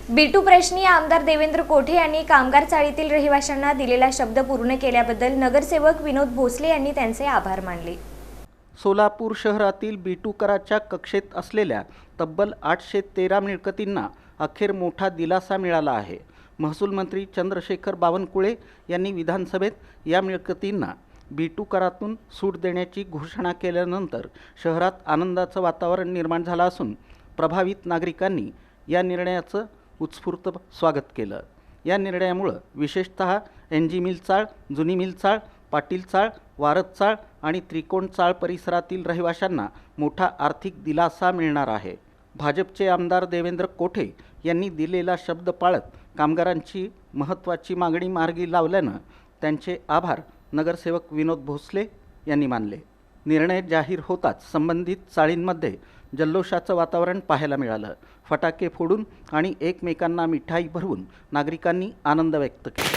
बिटू प्रश्नी आमदार देवेंद्र कोठे यांनी कामगार चाळीतील रहिवाशांना दिलेला शब्द पूर्ण केल्याबद्दल नगरसेवक विनोद भोसले यांनी त्यांचे आभार मानले। सोलापूर शहरातील बिटूकराच्या कक्षेत असलेल्या तब्बल 813 मिळकतींना अखेर मोठा दिलासा मिळाला आहे। महसूल मंत्री चंद्रशेखर बावनकुळे यांनी विधानसभेत या मिळकतींना बिटूकरातून सूट देण्याची घोषणा केल्यानंतर शहरात आनंदाचं वातावरण निर्माण झालं असून प्रभावित नागरिकांनी या निर्णयाचं उत्स्फूर्त स्वागत केलं। या निर्णयामुळे विशेषतः एनजी मिल चाळ, जुनी मिल चाळ, पाटील चाळ, वारद चाळ आणि त्रिकोण चाळ परिसरातील रहिवाशांना मोठा आर्थिक दिलासा मिळणार आहे। भाजपचे आमदार देवेंद्र कोठे यांनी दिलेला शब्द पाळत कामगारांची महत्त्वाची मागणी मार्गी लावल्यानं त्यांचे आभार नगरसेवक विनोद भोसले यांनी मानले। निर्णय जाहीर होताच संबंधित चाळींमध्ये जल्लोषाचं वातावरण पाहायला मिळालं। फटाके फोडून आणि एकमेकांना मिठाई भरवून नागरिकांनी आनंद व्यक्त केला।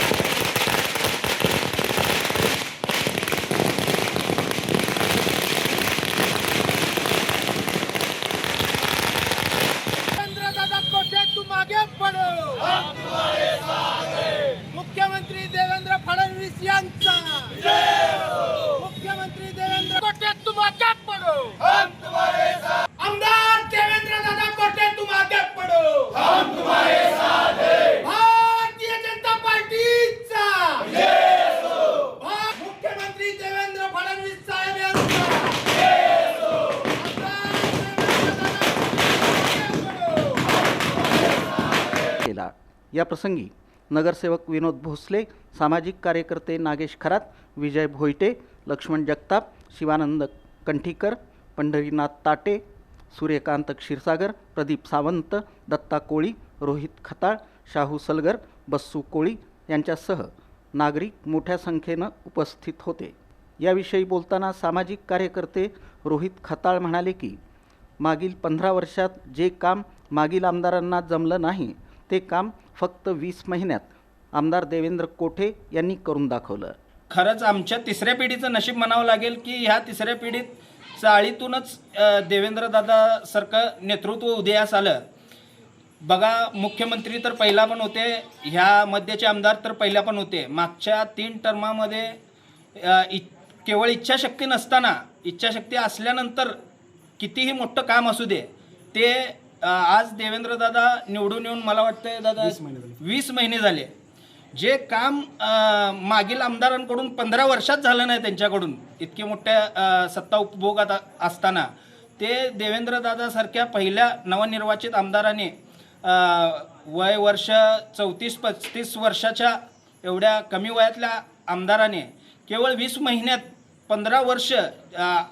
मुख्यमंत्री देवेंद्र फडणवीस यांचा मुख्यमंत्री देवेंद्र कोठे तुम आगे पढ़ो, हम तुम्हारे साथ। आमदार देवेंद्र दादा कोठे तुम आगे पढ़ो, हम तुम्हारे साथ हैं। भारतीय जनता पार्टीचा मुख्यमंत्री देवेंद्र फडणवीस साहेब यांचा केला। या प्रसंगी नगरसेवक विनोद भोसले, सामाजिक कार्यकर्ते नागेश खरात, विजय भोईटे, लक्ष्मण जगताप, शिवानंद कंठीकर, पंढरीनाथ ताटे, सूर्यकांत क्षीरसागर, प्रदीप सावंत, दत्ता कोळी, रोहित खताळ, शाहू सलगर, बस्सू कोळी यांच्यासह नागरिक मोठ्या संख्येनं उपस्थित होते। याविषयी बोलताना सामाजिक कार्यकर्ते रोहित खताळ म्हणाले की मागील 15 वर्षात जे काम मागील आमदारांना जमलं नाही ते काम फक्त 20 महिन्यात आमदार देवेंद्र कोठे यांनी करून दाखवलं। खरंच आमच्या तिसऱ्या पिढीचं नशीब म्हणावं लागेल की ह्या तिसऱ्या पिढीत चाळीतूनच देवेंद्रदादासारखं नेतृत्व उदयास आलं। बघा, मुख्यमंत्री तर पहिला पण होते, ह्या मध्याचे आमदार तर पहिला पण होते। मागच्या 3 टर्मामध्ये केवळ इच्छाशक्ती नसताना, इच्छाशक्ती असल्यानंतर कितीही मोठं काम असू दे ते आज देवेंद्रदादा निवडून येऊन मला वाटतं दादा 20 महिने झाले। जे काम मागील आमदारांकडून 15 वर्षात झालं नाही त्यांच्याकडून इतके मोठ्या सत्ता उपभोगात असताना ते देवेंद्रदादासारख्या पहिल्या नवनिर्वाचित आमदाराने वय वर्ष 34-35 वर्षाच्या एवढ्या कमी वयातल्या आमदाराने केवळ 20 महिन्यात 15 वर्ष,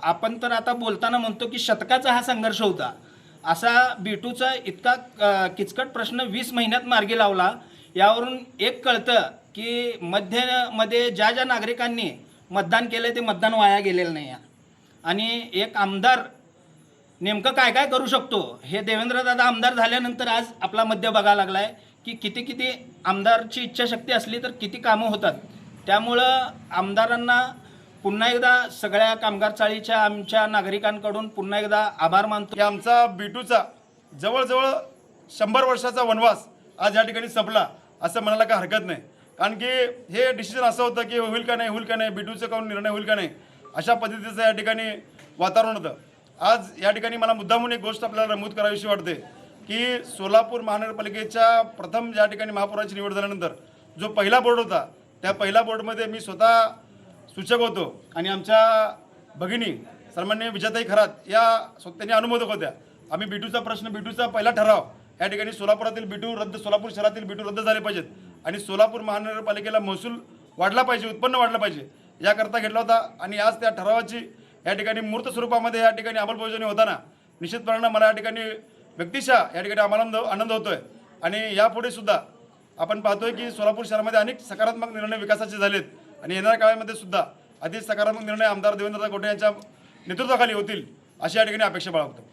आपण तर आता बोलताना म्हणतो की शतकाचा हा संघर्ष होता, असा बिटूचा इतका किचकट प्रश्न 20 महिन्यात मार्गी लावला। यावरून एक कळतं की मध्ये ज्या ज्या नागरिकांनी मतदान केलं ते मतदान वाया गेलेलं नाही आहे आणि एक आमदार नेमकं काय काय करू शकतो हे देवेंद्रदादा आमदार झाल्यानंतर आज आपला मध्य बघायला लागला आहे की किती आमदारची इच्छाशक्ती असली तर किती कामं होतात। त्यामुळं आमदारांना पुन्हा एकदा सगळ्या कामगार चाळीच्या आमच्या नागरिकांकडून पुन्हा एकदा आभार मानतो। आमचा बिटूचा जवळजवळ 100 वर्षाचा वनवास आज या ठिकाणी संपला असं म्हणायला काही हरकत नाही, कारण की हे डिसिजन असं होतं की होईल का नाही, बिटूचं काऊन निर्णय होईल का नाही, अशा पद्धतीचं या ठिकाणी वातावरण होतं। आज या ठिकाणी मला मुद्दामून एक गोष्ट आपल्याला नमूद करावीशी वाटते की सोलापूर महानगरपालिकेच्या प्रथम या ठिकाणी महापौराची निवड झाल्यानंतर जो पहिला बोर्ड होता त्या पहिल्या बोर्डमध्ये मी स्वतः सूचक होतो आणि आमच्या भगिनी सन्माननीय विजयाताई खरात या त्यांनी अनुमोदक होत्या। आम्ही बिटूचा पहिला ठराव या ठिकाणी सोलापूर शहरातील बिटू रद्द झाले पाहिजेत आणि सोलापूर महानगरपालिकेला महसूल वाढला पाहिजे, उत्पन्न वाढलं पाहिजे याकरता घेतला होता आणि आज त्या ठरावाची या ठिकाणी मूर्त स्वरूपामध्ये या ठिकाणी अंमलबजावणी होताना निश्चितपणानं मला या ठिकाणी व्यक्तिशः या ठिकाणी आनंद होतोय आणि यापुढे सुद्धा आपण पाहतोय की सोलापूर शहरामध्ये अनेक सकारात्मक निर्णय विकासाचे झालेत आणि येणाऱ्या काळामध्ये सुद्धा अधिक सकारात्मक निर्णय आमदार देवेंद्र कोठे यांच्या नेतृत्वाखाली होतील अशी या ठिकाणी अपेक्षा बाळगतो।